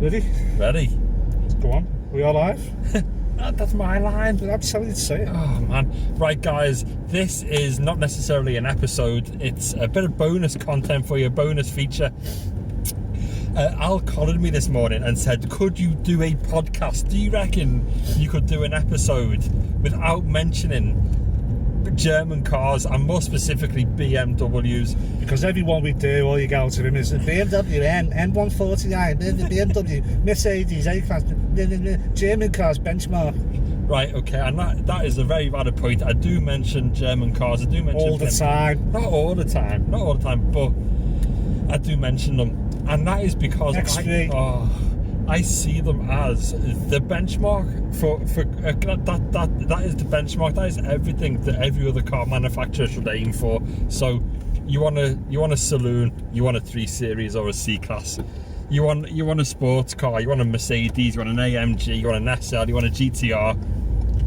Ready? Ready? Go on. We are live? That's my line. I'm telling you to say it. Oh man. Right guys, this is not necessarily an episode, it's a bit of bonus content for you, bonus feature. Al collared me this morning and said, could you do a podcast? Do you reckon you could do an episode without mentioning German cars and more specifically BMWs? Because everyone we do, all you go to him is BMW, N149, BMW, Mercedes, A-Class, German cars, benchmark. Right, okay, and that is a very valid point. I do mention German cars, I do mention All the time. Not all the time, but I do mention them. And that is because I see them as the benchmark for that is the benchmark. That is everything that every other car manufacturer should aim for. So you want a saloon, you want a 3 Series or a C-Class, you want a sports car, you want a Mercedes, you want an AMG, you want an SL, you want a GTR,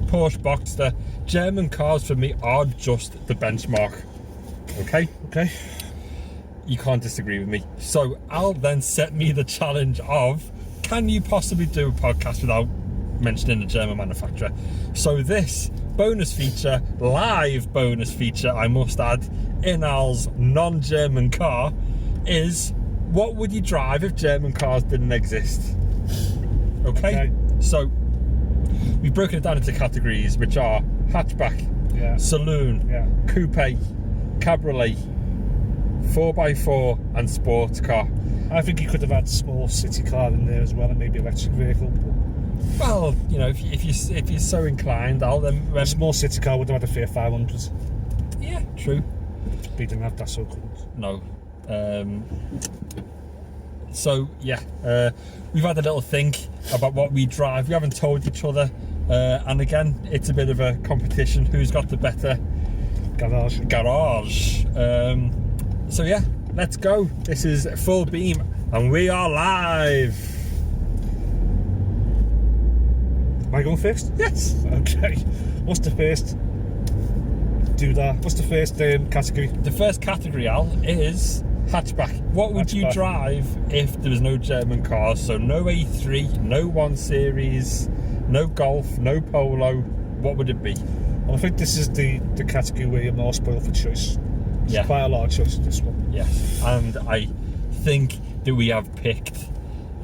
Porsche Boxster. German cars for me are just the benchmark. Okay. You can't disagree with me. So Al then set me the challenge of, can you possibly do a podcast without mentioning a German manufacturer? So this bonus feature, live bonus feature, I must add, in Al's non-German car, is what would you drive if German cars didn't exist? Okay. So we've broken it down into categories, which are hatchback, saloon, coupe, cabriolet, 4x4 and sports car. I think you could have had small city car in there as well, and maybe electric vehicle. Well, you know, if you're so inclined, I'll then. A small city car would have had a Fiat 500. Yeah, true. But you didn't have that, so cool. No. So yeah, we've had a little think about what we drive. We haven't told each other, and again, it's a bit of a competition. Who's got the better garage? So yeah, let's go. This is Full Beam and we are live. Am I going first? Yes. Okay. What's the first? What's the first category? The first category, Al, is hatchback. What would you drive if there was no German cars? So no A3, no 1 Series, no Golf, no Polo. What would it be? Well, I think this is the category where you're more spoiled for choice. There's quite a lot of choice in this one. Yes, and I think that we have picked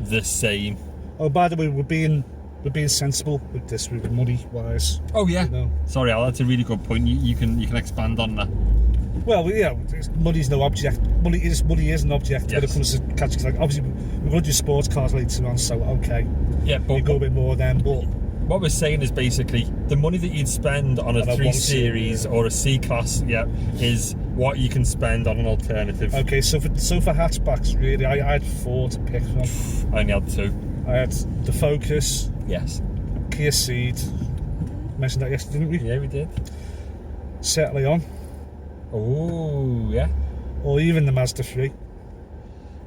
the same. Oh, by the way, we're being sensible with this, with money wise. Oh yeah. You know? Sorry, Al, that's a really good point. You can expand on that. Well, yeah, money's no object. Money is an object when it comes to categories. Like, obviously, we're going to do sports cars later on, so okay. Yeah, but you go a bit more then, but. What we're saying is basically the money that you'd spend on a 3 Series or a C-Class, is what you can spend on an alternative. Okay, so for hatchbacks, really, I had 4 to pick from. I only had 2. I had the Focus. Yes. Kia Ceed. Mentioned that yesterday, didn't we? Yeah, we did. Seat Leon. Oh, yeah. Or even the Mazda 3.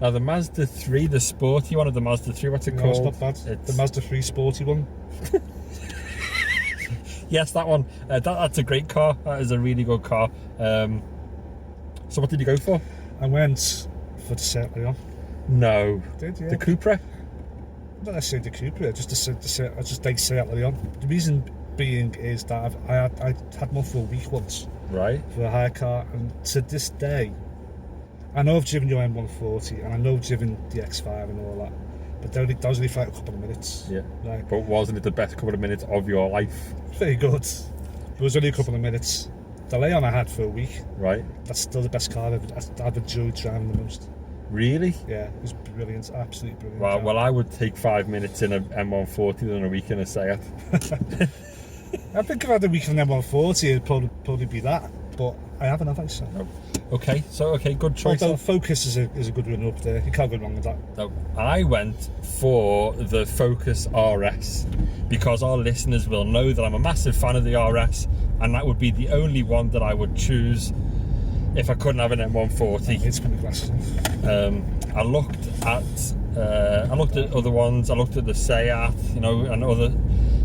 Now the Mazda 3, the sporty one of the Mazda 3, what's it called? It's not bad. The Mazda 3 sporty one. Yes, that one. That's a great car. That is a really good car. So what did you go for? I went for the Seat Leon. No. Did, yeah. The Cupra? Not necessarily the Cupra, just the Seat Leon. The reason being is that I had one for a week once. Right. For a hire car, and to this day, I know I've driven your M140 and I know I've driven the X5 and all that, but that was only for like a couple of minutes. Yeah. Right. But wasn't it the best couple of minutes of your life? Very good. It was only a couple of minutes. The Leon I had for a week. Right. That's still the best car I've enjoyed driving the most. Really? Yeah, it was brilliant, absolutely brilliant. Well, I would take 5 minutes in a M140 than a week in a Seat. I think if I had a week in an M140, it'd probably be that, but I haven't, have I? So. No. Okay, good choice. Although Focus is a good run up there, you can't go wrong with that. No, I went for the Focus RS because our listeners will know that I'm a massive fan of the RS, and that would be the only one that I would choose if I couldn't have an M140. It's been a glass. I looked at other ones. I looked at the Seat, and other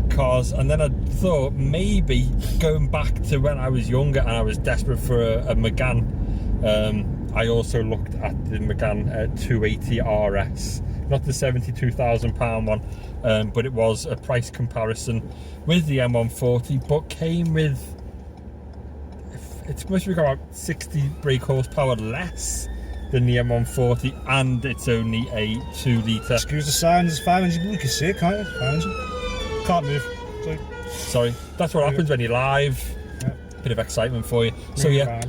cars, and then I thought maybe going back to when I was younger and I was desperate for a Megane, I also looked at the Megane 280 RS, not the £72,000 one, but it was a price comparison with the M140, but came with, it's supposed to be about 60 brake horsepower less than the M140, and it's only a 2 litre. Excuse the sign, there's 5 engine. You can see it, can't you? 5 engine. Can't move. Sorry, that's what happens when you're live. Yeah. Bit of excitement for you. So yeah,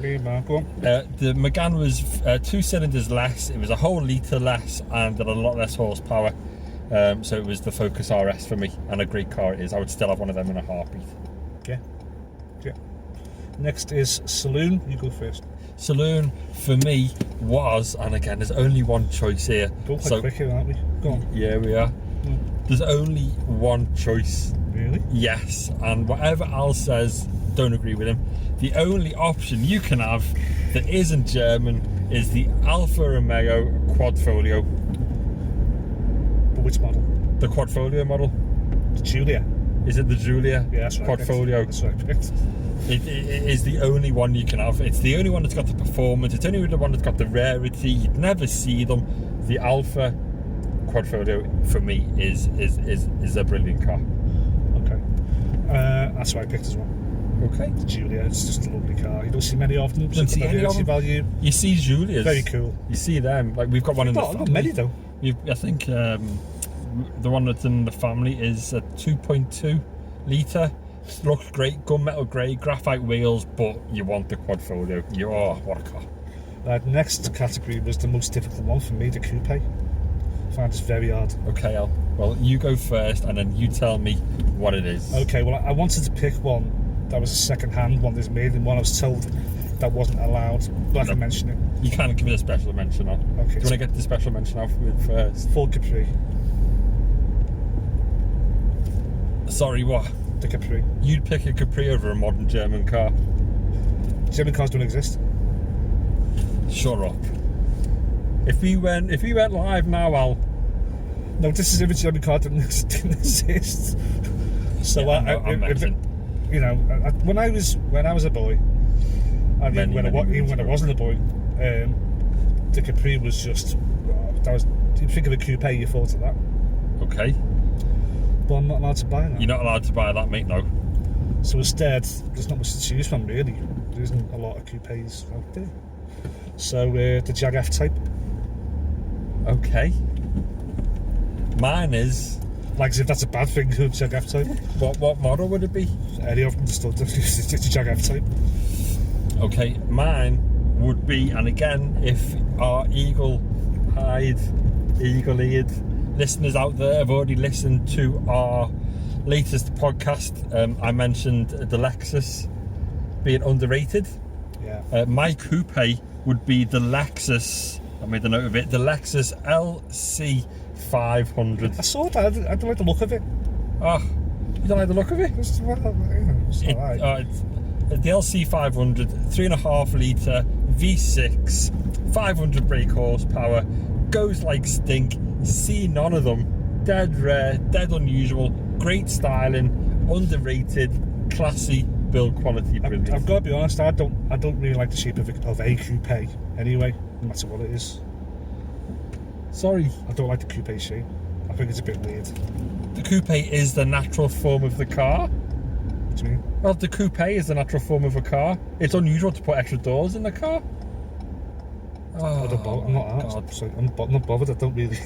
go on. the Megane was 2 cylinders less, it was a whole litre less, and had a lot less horsepower. So it was the Focus RS for me, and a great car it is. I would still have one of them in a heartbeat. Yeah. Next is Saloon. You go first. Saloon for me was, and again, there's only one choice here. Go quite quick here, aren't we? Go on. Yeah, we are. There's only one choice. Really? Yes, and whatever Al says, don't agree with him. The only option you can have that isn't German is the Alfa Romeo Quadfolio. But which model? The Quadfolio model. The Giulia. Is it the Giulia? Yeah, that's right. Quadfolio. That's what I picked. It is the only one you can have. It's the only one that's got the performance. It's only the one that's got the rarity. You'd never see them. The Alfa Quadfolio for me is a brilliant car. Okay. That's what I picked as well. Okay. The Giulia. It's just a lovely car. You don't see many of them. Don't see any of them. Value. You see Giulias. Very cool. You see them. Like we've got one in the Not family. many though. I think the one that's in the family is a 2.2 litre. Looks great, gunmetal grey, graphite wheels, but you want the Quadfolio. What a car. Next category was the most difficult one for me, the coupe. I find this very hard. Okay, Al. Well, you go first, and then you tell me what it is. Okay, well, I wanted to pick one that was a second-hand one that's made, and one I was told that wasn't allowed, but I can mention it. You can't give it a special mention on. Okay. Do you want to get the special mention off with first? Ford Capri. Sorry, what? The Capri. You'd pick a Capri over a modern German car? German cars don't exist. Shut up. If we went live now, Al. No, this is if a German car didn't exist. So Yeah, I'm when I was a boy, and even when I wasn't a boy, the Capri was just that was. You think of a coupe, you thought of that. Okay. But I'm not allowed to buy that. You're not allowed to buy that, mate. No. So instead, there's not much to choose from really. There isn't a lot of coupes out there. So the Jag F-Type. Okay. Mine is. Like as if that's a bad thing, the Jag F-Type. What model would it be? Any of them still do. It's the Jag F-Type. Okay, mine would be, and again, if our eagle-eyed listeners out there have already listened to our latest podcast, I mentioned the Lexus being underrated. Yeah. My coupe would be the Lexus, I made a note of it, the Lexus LC500. I saw that. I don't like the look of it. Oh, you don't like the look of it? It's alright. It's the LC500, 3.5 litre V6, 500 brake horsepower, goes like stink, see none of them, dead rare, dead unusual, great styling, underrated, classy, build quality, brilliant. I've got to be honest, I don't really like the shape of a coupe anyway, no matter what it is. Sorry. I don't like the coupe shape. I think it's a bit weird. The coupe is the natural form of the car. What do you mean? Well, the coupe is the natural form of a car. It's unusual to put extra doors in the car. Oh, I'm not bothered. I don't really.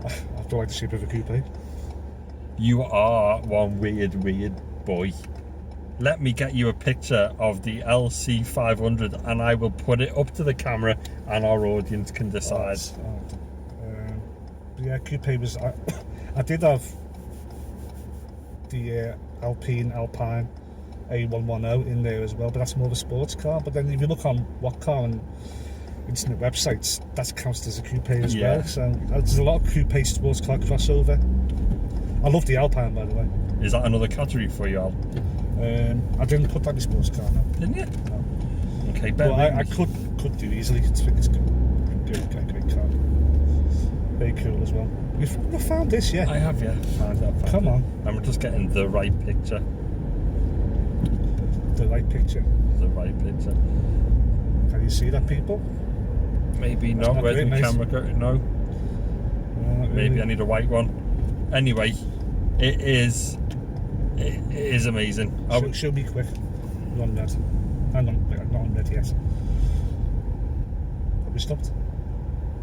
I don't like the shape of a coupe. You are one weird boy. Let me get you a picture of the LC500 and I will put it up to the camera and our audience can decide. Yeah, coupe was. I did have the Alpine A110 in there as well, but that's more of a sports car. But then if you look on What Car and internet websites, that counts as a coupe as well. So there's a lot of coupe sports car crossover. I love the Alpine, by the way. Is that another category for you, Al? I didn't put that in sports car, no. Didn't you? No. Okay, but I could do easily. I think it's good. Great car. Very cool as well. You've found this, yeah? I have, yeah. Come on. I'm just getting the right picture. The right picture. The right picture. Can you see that, people? Maybe That's not. not Where's great, the mate. camera go? No. Not Maybe really. I need a white one. Anyway, it is amazing. Show me quick. You're on red. Hang on, wait, I'm not on red yet. Have we stopped?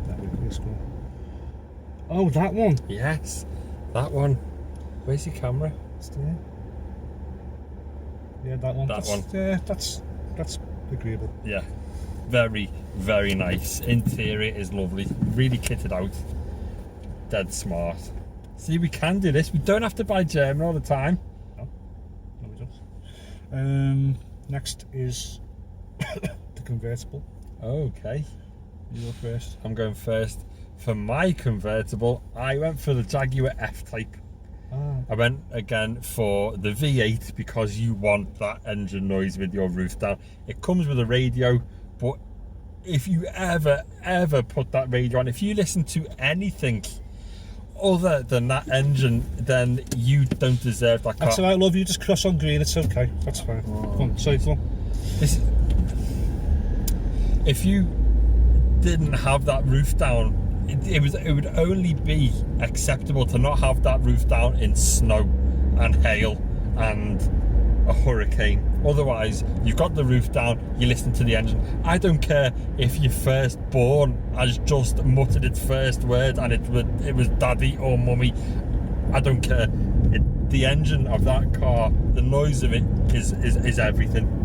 No, we're scrolling. Oh, that one. Yes, that one. Where's your camera? It's there. Yeah, that one. That one. Yeah, that's agreeable. Yeah, very, very nice. Interior is lovely. Really kitted out. Dead smart. See, we can do this. We don't have to buy German all the time. No, we don't. Next is the convertible. Okay, You go first. I'm going first. For my convertible, I went for the Jaguar F-Type. Ah, I went again for the V8 because you want that engine noise with your roof down. It comes with a radio, but if you ever put that radio on, if you listen to anything other than that engine, then you don't deserve that car. that's alright, love. You just cross on green. It's okay. That's fine. Come on, say it. This- if you didn't have that roof down, it would only be acceptable to not have that roof down in snow and hail and a hurricane. Otherwise, you've got the roof down, you listen to the engine. I don't care if your firstborn has just muttered its first word and it was daddy or mummy. I don't care. The engine of that car, the noise of it is everything.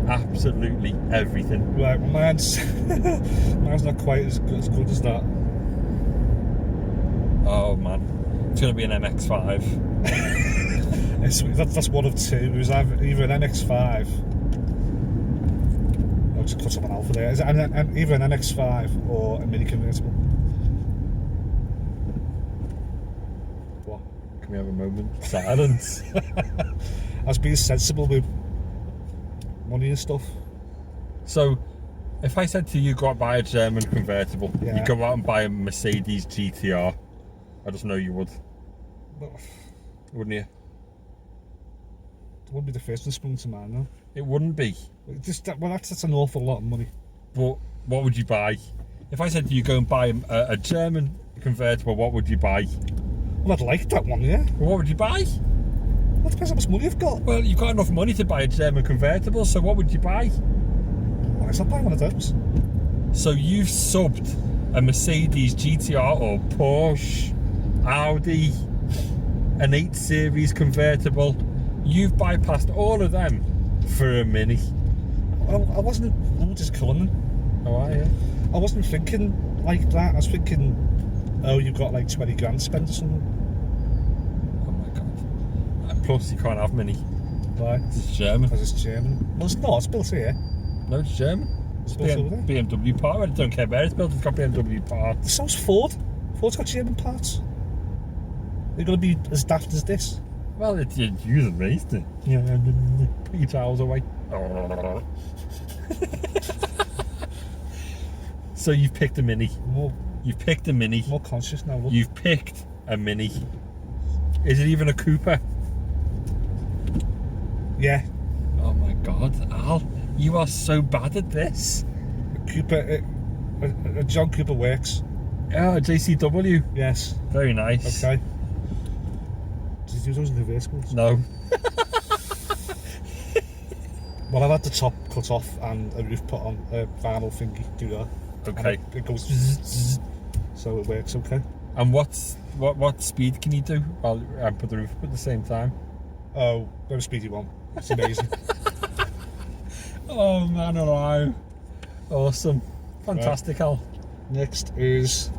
Absolutely everything. Right, well, mine's not quite as good as that. Oh man, it's gonna be an MX-5. That's one of two. It was either an NX5. I'll just cut someone out for there. Is it either an NX5 or a mini convertible? What? Can we have a moment of silence? I was being sensible with money and stuff. So, if I said to you, go out and buy a German convertible, Yeah. you go out and buy a Mercedes GTR, I just know you would, But wouldn't you? it wouldn't be the first one sprung to mind, though. It wouldn't be. That's an awful lot of money. But what would you buy? If I said to you, go and buy a German convertible, what would you buy? Well, I'd like that one, yeah. What would you buy? Well, it depends how much money you've got. Well, you've got enough money to buy a German convertible, so what would you buy? Well, it's not buying one of those. So you've subbed a Mercedes GTR or Porsche, Audi, an 8 Series convertible. You've bypassed all of them for a Mini. I wasn't. I'm just killing them. Oh, are you? I wasn't thinking like that. I was thinking, oh, you've got like 20 grand spent or something. Oh my god. Plus, you can't have Mini. Right. It's German. Because it's German. Well, it's not. It's built here. No, it's German. It's built over there. BMW part. I don't care where it's built. It's got BMW parts. So's Ford. Ford's got German parts. They're going to be as daft as this. Well, it's you and me, isn't it? Yeah. Put your towels away. So you've picked a Mini. More You've picked a Mini. conscious now. Look. You've picked a Mini. Is it even a Cooper? Yeah. Oh my god, Al, you are so bad at this. Cooper. A John Cooper works. Oh, JCW. Yes. Very nice. Okay. Did you do those in convertibles? No. Well, I've had the top cut off and a roof put on, a vinyl thingy, do that. Okay. And it goes zzz, zzz, so it works okay. And what speed can you do while and put the roof up at the same time? Oh, no speedy one. It's amazing. Oh man alive. Awesome. Fantastic, Al. Next is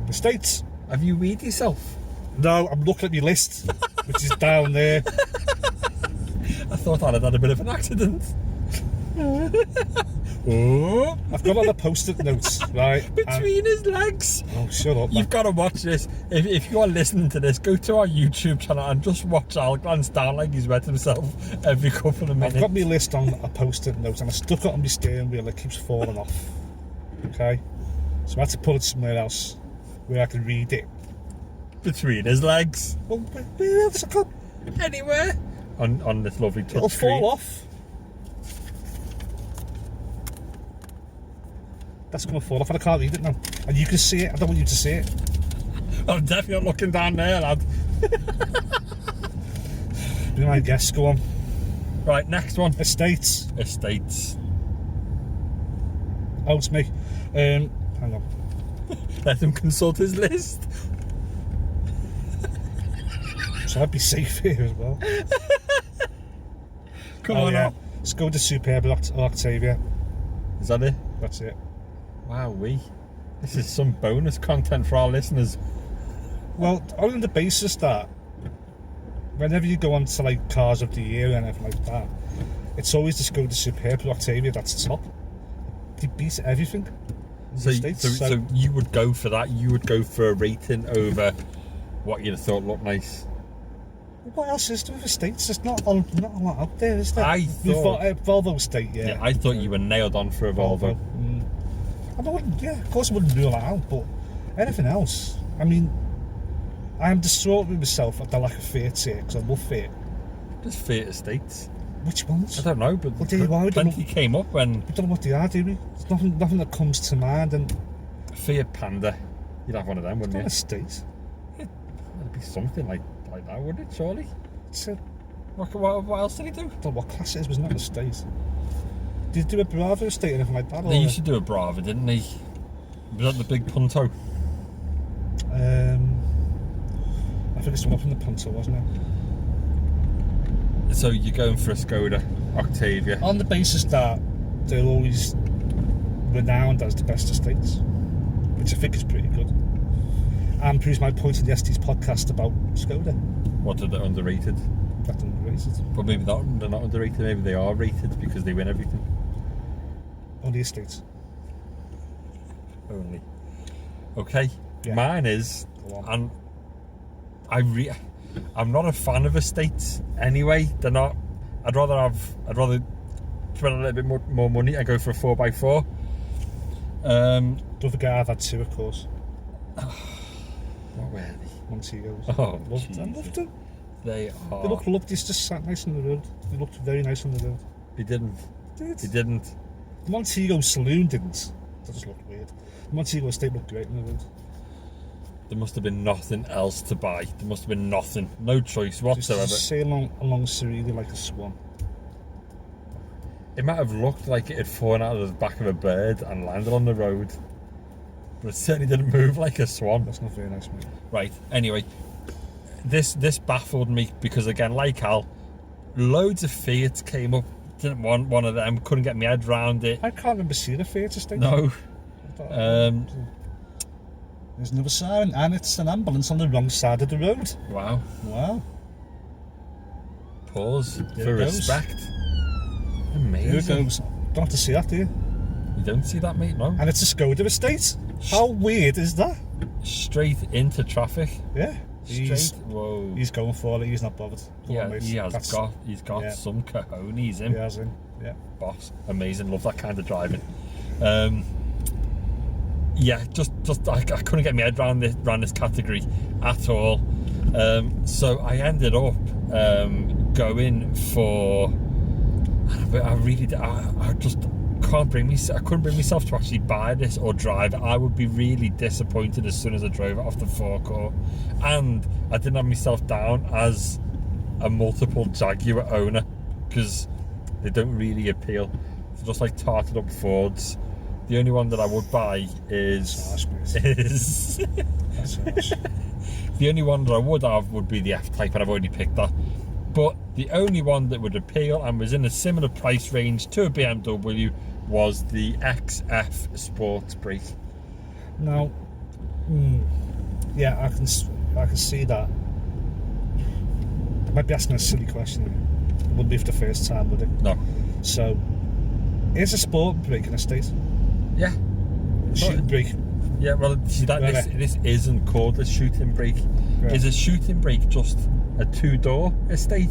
the States. Have you weed yourself? No, I'm looking at my list, which is down there. I thought I'd had a bit of an accident. Oh, I've got all the post-it notes, right? between his legs. Oh, shut up, man. You've got to watch this. If you are listening to this, go to our YouTube channel and just watch Al glance down like he's wet himself every couple of minutes. I've got my list on a post-it note and I stuck it on my steering wheel. It keeps falling off. Okay? So I had to put it somewhere else where I can read it. Between his legs. Well, where else I could? Anywhere. On this lovely touch It'll screen. fall off. That's going to fall off, and I can't read it now. And you can see it. I don't want you to see it. I'm definitely not looking down there, lad. Be my guess. Go on. Right, next one. Estates. Estates. Oh, it's me. Hang on. Let him consult his list. So I'd be safe here as well. Come on up. Let's go to Superb or Octavia. Is that it? That's it. Wow, this is some bonus content for our listeners. Well, on the basis that whenever you go on to like Cars of the Year and anything like that, it's always just go to Superb or Octavia. That's top. They beat everything. So you would go for that? You would go for a rating over what you'd have thought looked nice? What else is there with Estates? There's not a lot out there, is there? I thought Volvo Estate, yeah. I thought you were nailed on for a Volvo. And I wouldn't, yeah, of course I wouldn't rule that out, but anything else, I mean, I am distraught with myself at the lack of Fiat here, because I love Fiat. Just Fiat Estates. Which ones? I don't know, but plenty came up when... We don't know what they are, do we? There's nothing that comes to mind, and... Fiat Panda. You'd have one of them, wouldn't you? Estate. It'd be something like that, wouldn't it, surely? It's a... What else did he do? I don't know what class it is, but it's not an estate. Did he do a Bravo Estate or anything like that? They used to do a Brava, didn't they? Was that the big Punto? I think it's one up in the Punto, wasn't it? So you're going for a Skoda Octavia? On the basis that they're always renowned as the best estates, which I think is pretty good. And proves my point in yesterday's podcast about Skoda. What, are they underrated? That's underrated. But maybe they're not underrated, maybe they are rated because they win everything. Only estates. Only. Okay, Yeah. Mine is, and I'm not a fan of estates anyway. They're not. I'd rather spend a little bit more money and go for a 4x4. Don't forget I've had two, of course. What were they? Montegos. Oh, loved them. They are. They look lovely. It's just sat nice on the road. They looked very nice on the road. They didn't. They didn't. The Montego Saloon didn't. That just looked weird. The Montego Estate looked great on the road. There must have been nothing else to buy. There must have been nothing. No choice whatsoever. Just sail along serenely like a swan. It might have looked like it had fallen out of the back of a bird and landed on the road. But it certainly didn't move like a swan. That's not very nice, mate. Right, anyway. This baffled me because, again, like Al, loads of Fiats came up. Didn't want one of them. Couldn't get my head round it. I can't remember seeing a Fiat Estate. No. There's another siren, and it's an ambulance on the wrong side of the road. Wow. Pause for respect. Amazing. Here it goes. Don't have to see that, do you? You don't see that, mate? No. And it's a Skoda Estate. How weird is that? Straight into traffic. Yeah. Whoa. He's going for it. He's not bothered. He's got some cojones in. He has him. Yeah. Boss. Amazing. Love that kind of driving. I couldn't get my head around this category at all. So I ended up going for. I just couldn't bring myself to actually buy this or drive it. I would be really disappointed as soon as I drove it off the forecourt, and I didn't have myself down as a multiple Jaguar owner because they don't really appeal. They're just like tarted up Fords. The only one that I would buy is the only one that I would have would be the F-Type, and I've already picked that. But the only one that would appeal and was in a similar price range to a BMW was the XF Sports Brake. Now, yeah, I can see that. I might be asking a silly question. It wouldn't be for the first time, would it? No. So, is a sport brake an estate? Yeah. Shooting brake. Yeah, well, see that this isn't called a shooting brake. Right. Is a shooting brake just a two-door estate?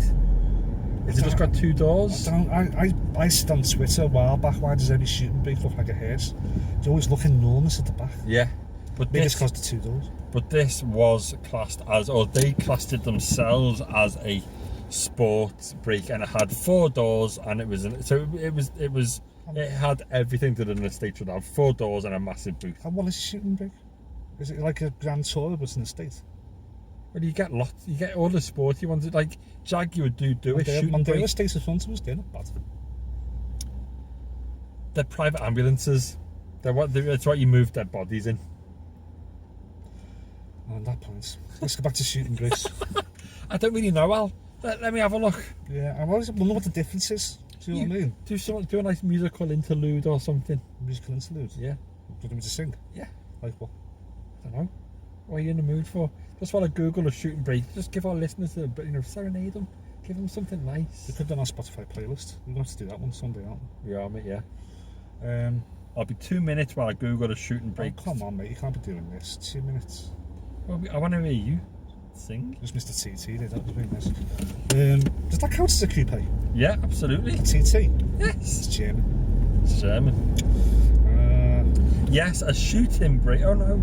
Is it just got two doors? I said on Twitter a while back, why does every shooting brake look like a hearse? They always look enormous at the back. Yeah. But maybe it's because the two doors. But this was classed as, or they classed it themselves as a sports brake, and it had four doors, and it was It had everything that an estate should have: 4 doors and a massive booth. And what is shooting brake? Is it like a Grand Tour but an estate? Well, you get lots. You get all the sport you wanted. Like Jaguar do a shooting Mondeo brake. Estate in front of us, they're not bad. They're private ambulances. It's what you move dead bodies in. On that point, let's go back to shooting brakes. I don't really know, Al. Let me have a look. Yeah, I always wonder what the difference is. Do you know what I mean? Do a nice musical interlude or something. Musical interlude. Yeah. Do you want me to sing? Yeah. Like what? I don't know. What are you in the mood for? Just while I Google a shooting brake, just give our listeners serenade them. Give them something nice. We could have done our Spotify playlist. We're going to have to do that one Sunday, aren't we? Yeah, mate, yeah. Um, I'll be 2 minutes while I Google a shooting brake. oh, come on, mate. You can't be doing this. 2 minutes. Well, I want to hear you sing. Just Mr. TT there. That was very nice. Does that count as a coupe? Yeah, absolutely. TT? Yes. It's German. It's German. Yes, a shooting brake. Oh no.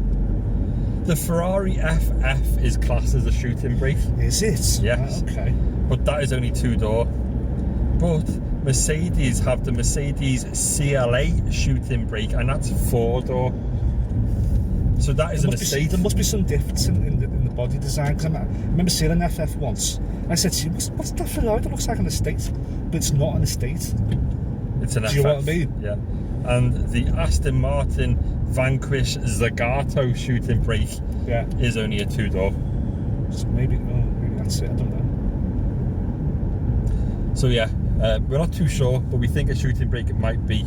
The Ferrari FF is classed as a shooting brake. Is it? Yes. Okay. But that is only 2-door. But Mercedes have the Mercedes CLA shooting brake, and that's 4-door. So that is an estate. There must be some difference in the body design. Because I remember seeing an FF once. I said to you, what's that Ferrari? That looks like an estate. But it's not an estate. It's an FF. Do you know what I mean? Yeah. And the Aston Martin Vanquish Zagato shooting brake is only a 2-door. So maybe that's it. I don't know. So yeah, we're not too sure, but we think a shooting brake might be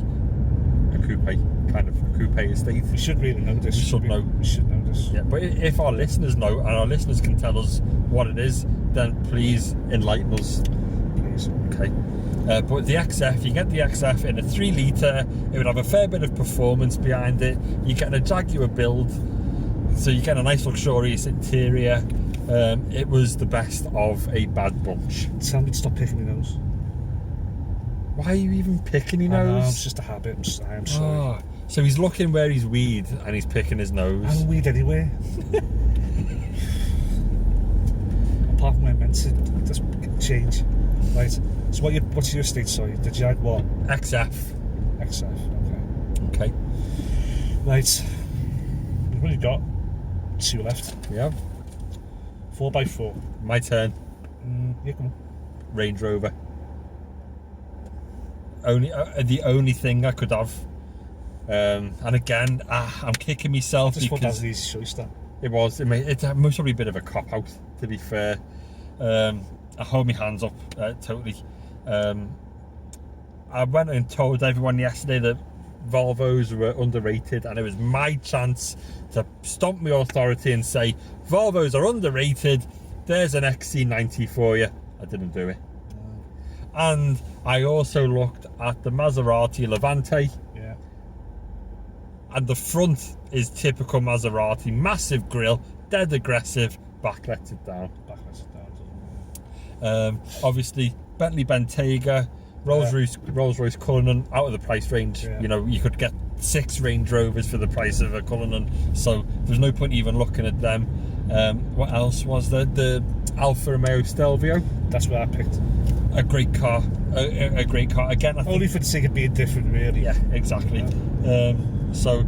a coupe, kind of a coupe estate. We should really know this. We should know. We should know this. Yeah, but if our listeners know, and our listeners can tell us what it is, then please enlighten us. Please. Okay. But the XF, you get the XF in a 3 litre. It would have a fair bit of performance behind it. You get a Jaguar build, so you get a nice luxurious interior. It was the best of a bad bunch. Tell me to stop picking your nose. Why are you even picking your I know, nose? it's just a habit. I am sorry. Oh, so he's looking where he's weed and he's picking his nose. I'm weed anywhere. Apart from when I meant to just change. Right. So what's your estate, sorry? The Jaguar? XF. XF, Okay. Right. We've only got 2 left. Yeah. 4x4. My turn. Yeah, come on. Range Rover. The only thing I could have. And again, I'm kicking myself Just because an easy choice, that. it was most probably a bit of a cop out, to be fair. I hold my hands up totally. I went and told everyone yesterday that Volvos were underrated, and it was my chance to stomp my authority and say Volvos are underrated. There's an XC90 for you. I didn't do it. And I also looked at the Maserati Levante. Yeah. And the front is typical Maserati. Massive grille, dead aggressive, back lets it down. Obviously, Bentley Bentayga, Rolls-Royce Cullinan, out of the price range. Yeah. You know, you could get 6 Range Rovers for the price of a Cullinan, so there's no point even looking at them. What else was there? The Alfa Romeo Stelvio. That's what I picked. A great car. A great car. Again, I think, only for the sake of being different, really. yeah, exactly. So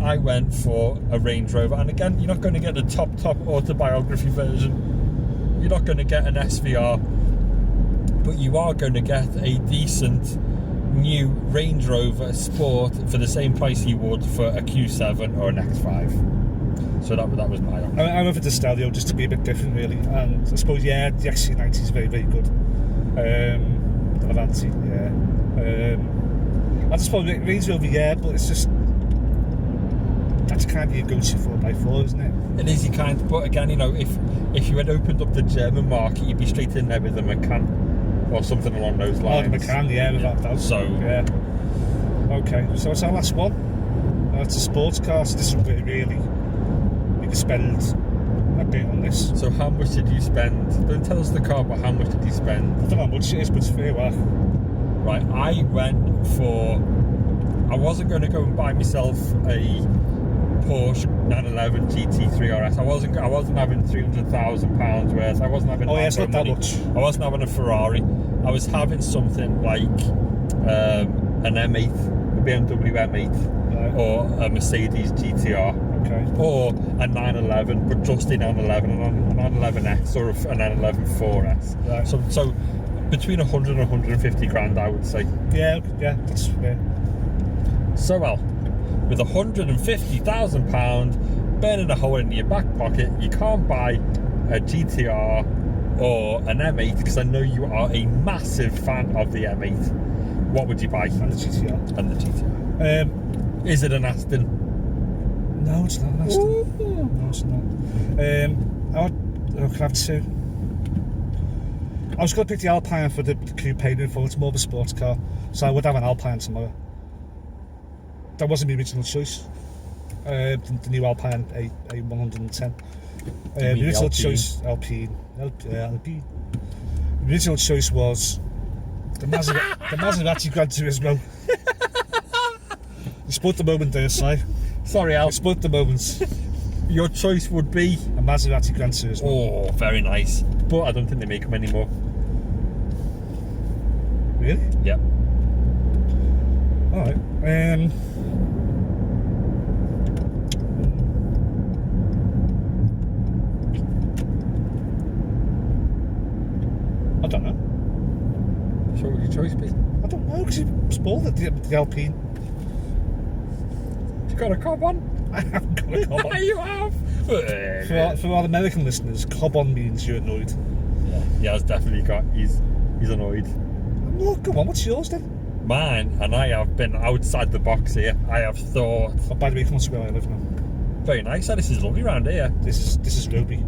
I went for a Range Rover, and again, you're not going to get the top autobiography version. You're not going to get an SVR, but you are going to get a decent new Range Rover Sport for the same price you would for a Q7 or an X5. So that was my option. I went for the Stelvio just to be a bit different, really. And I suppose, yeah, the XC90 is very, very good. The Levante, yeah. I suppose Range Rover, yeah, but it's just, that's kind of your go-to 4x4, isn't it? It is your kind, but again, you know, if you had opened up the German market, you'd be straight in there with a Macan or something along those lines. Oh, the Macan, yeah, without doubt. So, yeah. Okay, so it's our last one. It's a sports car, so this is really, we could spend a bit on this. So how much did you spend? Don't tell us the car, but how much did you spend? I don't know how much it is, but it's fair whack. Right, I wasn't going to go and buy myself a Porsche 911 GT3 RS. I wasn't having £300,000 worth. I wasn't having. Oh yeah, it's not that money. much. I wasn't having a Ferrari. I was having something like an M8, a BMW M8, Right. or a Mercedes GTR, Okay. or a 911, but just a 911, a 911X or a 911 4S. Right. So between 100 and 150 grand, I would say. Yeah, that's fair. So well, with £150,000 burning a hole in your back pocket, you can't buy a GTR or an M8 because I know you are a massive fan of the M8. What would you buy? And the GTR. And the GTR. Is it an Aston? No, it's not an Aston. Ooh. No, it's not. I could have two. I was going to pick the Alpine for the coupe for it's more of a sports car, so I would have an Alpine tomorrow. That wasn't my original choice. The new Alpine A110. The original Alpine? choice Alpine. The original choice was the Maserati Gran Turismo. You split the moment there, Si. Sorry, Al. You split the moments. Your choice would be A Maserati Gran Turismo. oh, very nice. But I don't think they make them anymore. Really? Yeah. Alright. I don't know. So what would your choice be? I don't know, because you spoiled it, the Alpine. You got a cob on? I haven't got a cob on. You have. For our American listeners, cob on means you're annoyed. Yeah, it's definitely got. He's annoyed. No, come on, what's yours then? Mine, and I have been outside the box here. I have thought, Oh, by the way, come on to where I live now. very nice. This is lovely round here. This is Roby.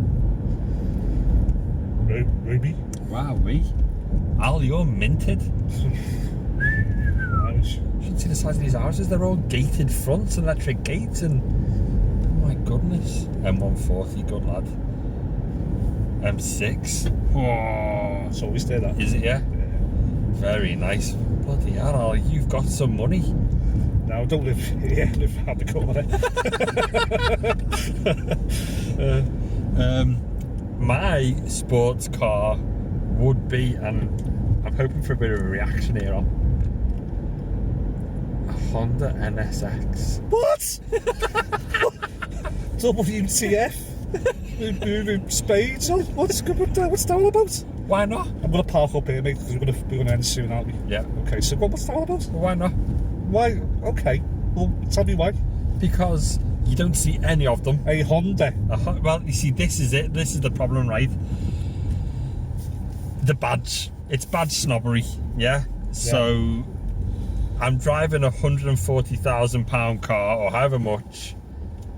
Roby? Wow, Al, you're minted. Nice. You should see the size of these houses. They're all gated fronts, electric gates, and oh my goodness. M140, good lad. M6. Oh, It's always there, that. is it? Yeah. Very nice. Bloody hell, Al, you've got some money. No, I don't live here, I live around the corner. My sports car would be, and I'm hoping for a bit of a reaction here, Al, a Honda NSX. What? WTF? Spades? What's that all about? Why not? I'm going to park up here, mate, because we're going to end soon, aren't we? Yeah. Okay, so what's that all about? Why not? Why? Okay, well, tell me why. Because you don't see any of them. A Honda. Well, you see, this is it. This is the problem, right? The badge. It's badge snobbery, yeah? So, I'm driving a £140,000 car, or however much,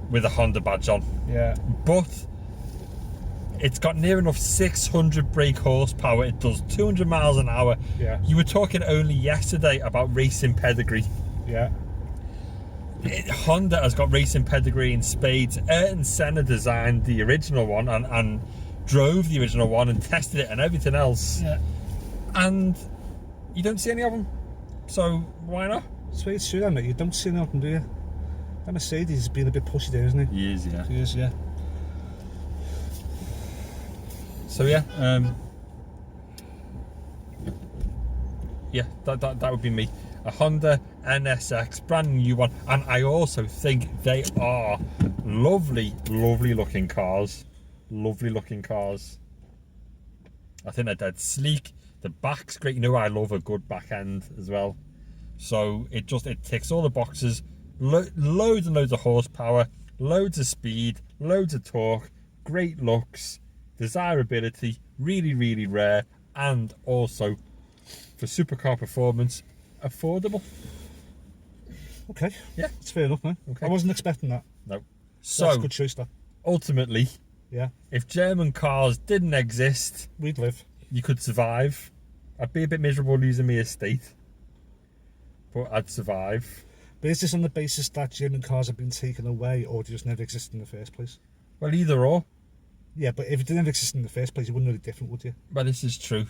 with a Honda badge on. Yeah. But it's got near enough 600 brake horsepower. It does 200 miles an hour. Yeah. You were talking only yesterday about racing pedigree. Yeah. Honda has got racing pedigree in spades. Ayrton Senna designed the original one and drove the original one and tested it and everything else. Yeah. And you don't see any of them. So why not? It's very true, mate. You don't see nothing, do you? That Mercedes has been a bit pushy there, isn't he? He is, yeah. He is, yeah. So yeah, that would be me. A Honda NSX, brand new one, and I also think they are lovely looking cars. Lovely looking cars. I think they're dead sleek. The back's great. You know, I love a good back end as well. So it ticks all the boxes. Loads and loads of horsepower, loads of speed, loads of torque, great looks, desirability, really rare, and also for supercar performance, affordable. Okay. Yeah. It's fair enough, man. Okay. I wasn't expecting that. No. That's So a good choice, that. ultimately, Yeah. if German cars didn't exist, We'd live. you could survive. I'd be a bit miserable losing my estate, but I'd survive. But is this on the basis that German cars have been taken away or just never existed in the first place? Well, either or. Yeah, but if it didn't exist in the first place, it wouldn't really be different, would you? Well, this is true.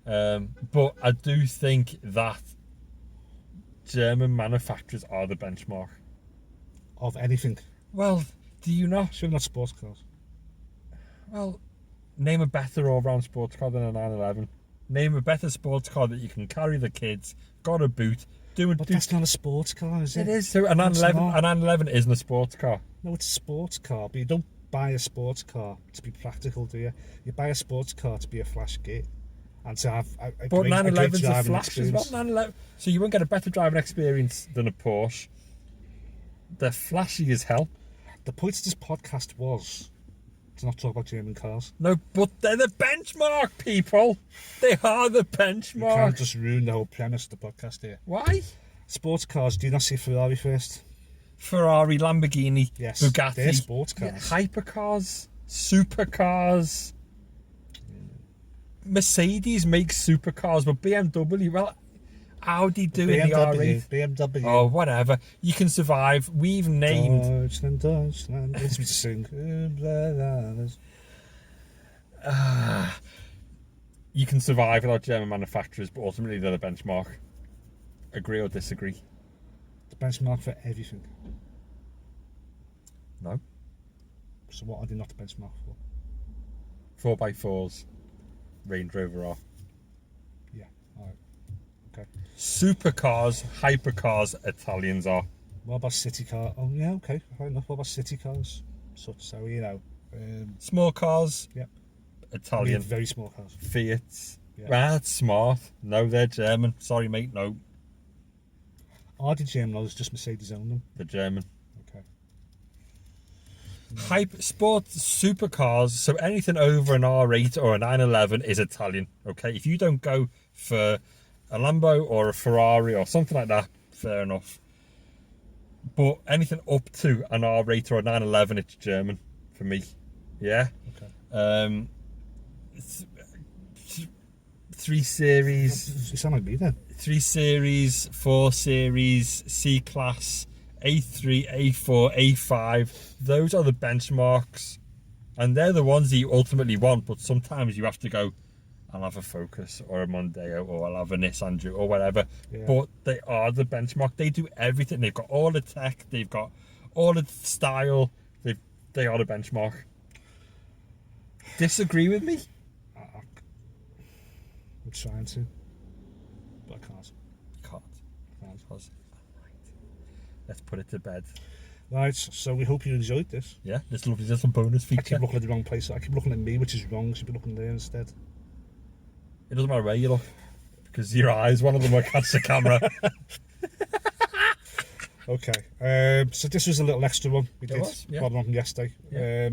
But I do think that German manufacturers are the benchmark. Of anything. Well, do you not? Surely not sports cars. Well, name a better all-round sports car than a 911. Name a better sports car that you can carry the kids, got a boot, But that's not a sports car, is it? It is. So an It's 911, not. an 911 isn't a sports car. No, it's a sports car, but you don't buy a sports car to be practical, do you? You buy a sports car to be a flash git and to have a But great 911's a driving flash as well. experience. 911. So you won't get a better driving experience than a Porsche. They're flashy as hell. The point of this podcast was to not talk about German cars. No, but they're the benchmark, people. They are the You can't benchmark. just ruin the whole premise of the podcast here. Why? Sports cars, do you not see Ferrari first? Ferrari, Lamborghini, Yes, Bugatti. they're sports cars. Yeah, hypercars, supercars. Mercedes makes supercars, but BMW, well, Audi do in the R8. BMW. Oh, whatever. You can survive. We've named. Deutschland, Deutschland. It's me to sing. You can survive without German manufacturers, but ultimately they're the benchmark. Agree or disagree? The benchmark for everything. No. So what are they not the benchmark for? 4x4s, Range Rover R. Yeah, alright. Okay. Supercars, hypercars, Italians are. What about city car? Oh yeah, okay, fair enough. What about city cars? So you know, Small cars, yeah, Italian. very small cars. Fiats. Yeah. Well, that's smart. No, they're German. Sorry, mate. No, Are they German or is just Mercedes own them? they're German. Okay. Hyper sports supercars, so anything over an R8 or a 911 is Italian. Okay, if you don't go for a Lambo or a Ferrari or something like that, fair enough. But anything up to an R8 or a 911, it's German for me. Yeah. Okay. 3 Series. You sound like me then. 3 Series, 4 Series, C Class, A3, A4, A5. Those are the benchmarks. And they're the ones that you ultimately want, but sometimes you have to go, I'll have a Focus or a Mondeo or I'll have a Nissan Juke or whatever. Yeah. But they are the benchmark. They do everything. They've got all the tech, they've got all the style. They are the benchmark. Disagree with me? I'm trying to, but I can't. Can't. Can't. Because let's put it to bed. Right, so we hope you enjoyed this. Yeah, this lovely little bonus I feature. keep looking at the wrong place. I keep looking at me, which is wrong. You should be looking there instead. It doesn't matter where you look, because your eyes, one of them will catch the camera. Okay, so this was a little extra one we did. was, yeah. Following on from yesterday. Yeah.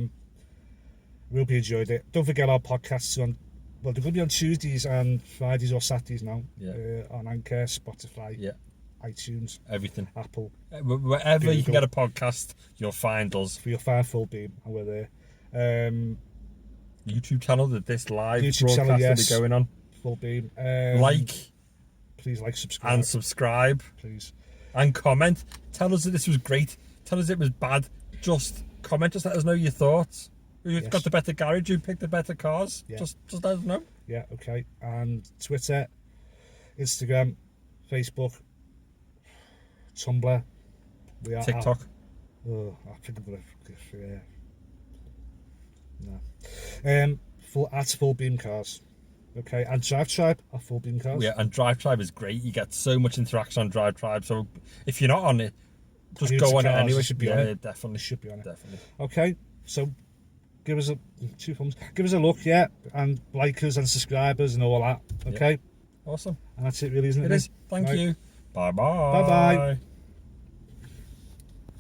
We hope you enjoyed it. Don't forget our podcasts on. Well, they're going to be on Tuesdays and Fridays or Saturdays now. Yeah. On Anchor, Spotify, Yeah, iTunes, everything. Apple. Wherever you can Google. get a podcast, you'll find us. For your fire full beam, and we're there. YouTube channel that this live YouTube channel, broadcast yes. will be going on. Full beam. Please like, subscribe. And subscribe Please. and comment. Tell us that this was great. Tell us it was bad. Just comment. Just let us know your thoughts. Who's Yes. got the better garage? Who picked the better cars? Yeah. Just let us know. Yeah, okay. And Twitter, Instagram, Facebook, Tumblr. We are TikTok. Oh, I think I'm gonna. No. Full beam cars. Okay, and Drive Tribe are full beam cars. Yeah, and Drive Tribe is great. You get so much interaction on Drive Tribe. So if you're not on it, just You're go into on it cars, anyway. you should be yeah, on it. yeah, definitely. They should be on it. Definitely. Okay, so give us a 2 thumbs. Give us a look, yeah, and like us and subscribers and all that. Okay, Awesome. and that's it, really, isn't it? It is. Thank Right. you. Bye bye. Bye-bye.